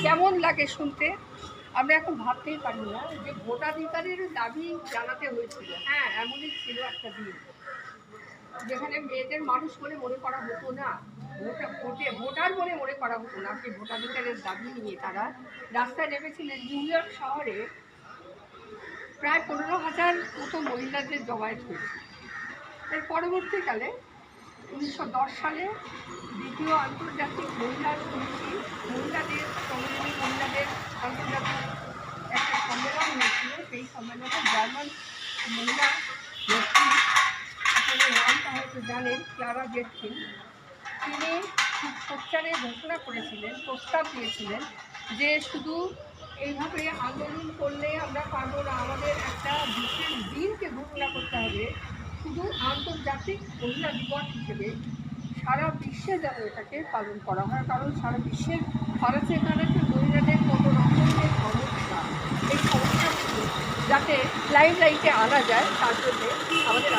কেমন লাগে শুনতে? আমরা এখন ভাবতেই পারি না যে ভোটাধিকারের দাবি জানাতে হয়েছিল। হ্যাঁ, এমনই ছিল একটা দিন যেখানে মেয়েদের মানুষ বলে মনে করা হতো না, ভোটার বলে মনে করা হতো না। সেই ভোটাধিকারের দাবি নিয়ে তারা রাস্তায় নেমেছিলেন। নিউ ইয়র্ক শহরে প্রায় 15,000 মতো মহিলাদের জমায়েত হয়েছিল। এর পরবর্তীকালে 1910 সালে দ্বিতীয় আন্তর্জাতিক মহিলা সমিতি মহিলাদের আন্তর্জাতিক একটা সম্মেলন হয়েছিল। সেই সম্মেলনে জার্মান মহিলা নেত্রী, আসলে নামটা হয়তো জানেন, ক্লারা জেটকিন, তিনি খুব সোচ্চারে ঘোষণা করেছিলেন, প্রস্তাব দিয়েছিলেন যে শুধু এইভাবে আন্দোলন করলে আমরা পারব না, আমাদের একটা বিশেষ দিনকে ঘোষণা করতে হবে, শুধু আন্তর্জাতিক মহিলা দিবস হিসেবে সারা বিশ্বে যেন এটাকে পালন করা হয়। কারণ সারা বিশ্বের খরচে মহিলাদের কত রকমের সমস্যা, এই সমস্যাগুলো যাতে লাইটে আনা যায় তার জন্যে আমাদের